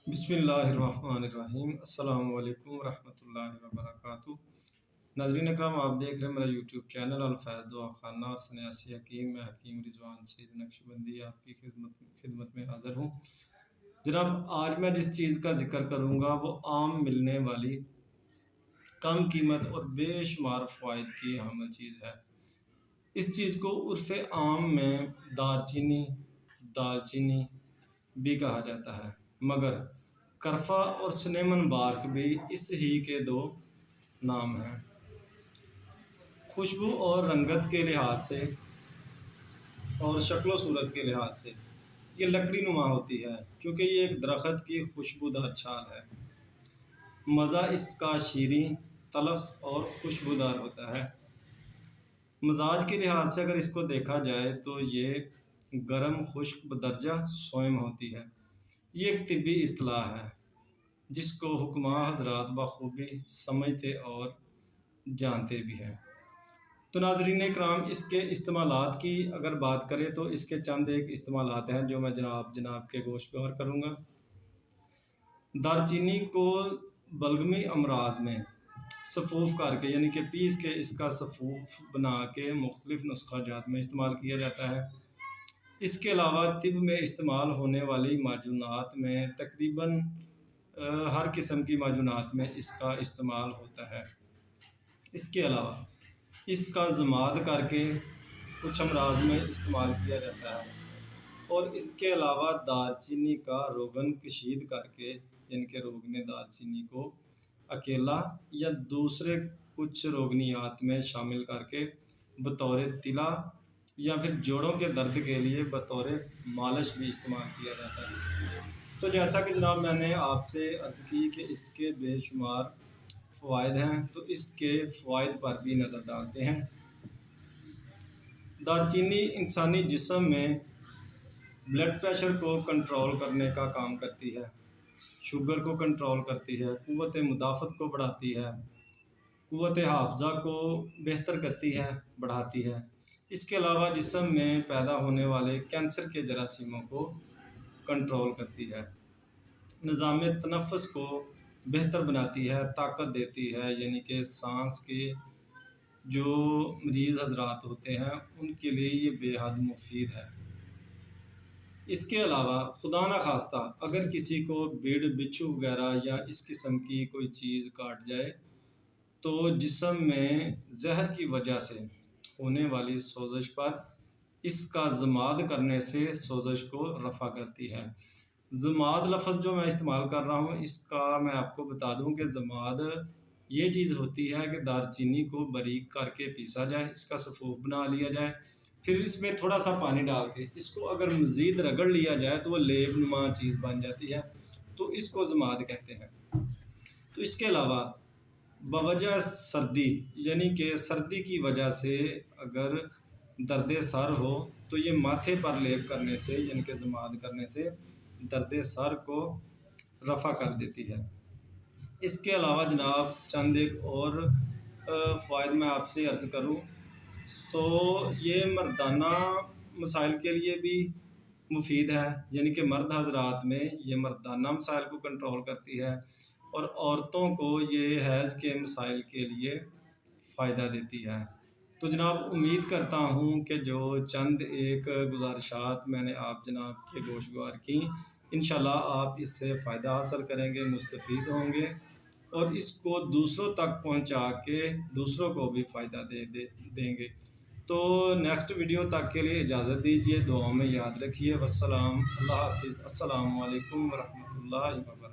बिस्मिल्लाहिर्रहमानिर्रहीम। अस्सलामु अलैकुम रहमतुल्लाहि व बरकातुहू। नाज़रीन अकराम, आप देख रहे हैं मेरा यूट्यूब चैनल अल-फैज़ दुआ खाना और सन्यासी हकीम। मैं हकीम रिजवान सईद नक्शबंदी आपकी खिदमत में हाज़िर हूँ। जनाब, आज मैं जिस चीज़ का ज़िक्र करूँगा वो आम मिलने वाली कम कीमत और बेशुमार फ़वाइद की हामिल चीज़ है। इस चीज़ को उर्फ़े आम में दालचीनी भी कहा जाता है, मगर करफ़ा और सिनेमन बार्क भी इस ही के दो नाम हैं। खुशबू और रंगत के लिहाज से और शक्ल सूरत के लिहाज से ये लकड़ी नुमा होती है, क्योंकि ये एक दरख्त की खुशबूदार छाल है। मज़ा इसका शीरीं, तलख़ और खुशबूदार होता है। मजाज के लिहाज से अगर इसको देखा जाए तो ये गर्म खुश्क बदरजा सोयम होती है। ये एक तिब्बी इस्तिलाह है जिसको हुक्मा हज़रात बखूबी समझते और जानते भी हैं। तो नाज़रीन इकराम, इसके इस्तेमालात की अगर बात करें तो इसके चंद एक इस्तेमालात हैं जो मैं जनाब के गोशगवार करूँगा। दालचीनी को बलगमी अमराज में सफ़ूफ़ करके यानी कि पीस के इसका सफ़ूफ़ बना के मुख्तलिफ़ नुस्ख़ाजात में इस्तेमाल किया जाता है। इसके अलावा तिब में इस्तेमाल होने वाली माजूनात में तकरीबन हर किस्म की माजूनात में इसका इस्तेमाल होता है। इसके अलावा इसका ज़माद करके कुछ अमराज में इस्तेमाल किया जाता है, और इसके अलावा दालचीनी का रोगन कशीद करके यानी कि रोगने दालचीनी को अकेला या दूसरे कुछ रोगनियात में शामिल करके बतौर तिला या फिर जोड़ों के दर्द के लिए बतौर मालिश भी इस्तेमाल किया जाता है। तो जैसा कि जनाब मैंने आपसे अर्ज़ की कि इसके बेशुमार फ़वाइद हैं, तो इसके फ़वाइद पर भी नज़र डालते हैं। दालचीनी इंसानी जिस्म में ब्लड प्रेशर को कंट्रोल करने का काम करती है, शुगर को कंट्रोल करती है, क़ुव्वत मुदाफ़त को बढ़ाती है, क़ुव्वत हाफ़ज़ा को बेहतर करती है, बढ़ाती है। इसके अलावा जिस्म में पैदा होने वाले कैंसर के जरासीमों को कंट्रोल करती है, निज़ाम तनफ़्फ़ुस को बेहतर बनाती है, ताकत देती है, यानी कि सांस के जो मरीज़ हज़रात होते हैं उनके लिए ये बेहद मुफीद है। इसके अलावा खुदा न खास्ता अगर किसी को भीड़ बिच्छू वगैरह या इस किस्म की कोई चीज़ काट जाए तो जिस्म में जहर की वजह से होने वाली सोज़श पर इसका ज़माद करने से सोज़श को रफ़ा करती है। ज़माद लफ्ज़ जो मैं इस्तेमाल कर रहा हूँ, इसका मैं आपको बता दूँ कि ज़माद ये चीज़ होती है कि दालचीनी को बारीक करके पीसा जाए, इसका सफ़ूफ़ बना लिया जाए, फिर इसमें थोड़ा सा पानी डाल के इसको अगर मज़ीद रगड़ लिया जाए तो वो लेप नुमा चीज़ बन जाती है, तो इसको ज़माद कहते हैं। तो इसके अलावा बवजह सर्दी यानी कि सर्दी की वजह से अगर दर्द सर हो तो ये माथे पर लेप करने से यानी कि ज़माद करने से दर्द सर को रफ़ा कर देती है। इसके अलावा जनाब चंद एक और फ़वाइद मैं आपसे अर्ज़ करूँ तो ये मर्दाना मसाइल के लिए भी मुफीद है, यानी कि मर्द हज़रात में ये मर्दाना मसाइल को कंट्रोल करती है, और औरतों को ये हैज़ के मसाइल के लिए फ़ायदा देती है। तो जनाब उम्मीद करता हूँ कि जो चंद एक गुज़ारिशात मैंने आप जनाब के गोशगवार की, इंशाल्लाह आप इससे फ़ायदा हासिल करेंगे, मुस्तफ़ीद होंगे और इसको दूसरों तक पहुँचा के दूसरों को भी फ़ायदा देंगे। तो नेक्स्ट वीडियो तक के लिए इजाज़त दीजिए, दुआओं में याद रखिए। वस्सलाम, अल्लाह हाफ़िज़, अस्सलामु अलैकुम व रहमतुल्लाहि व बरकातुहू।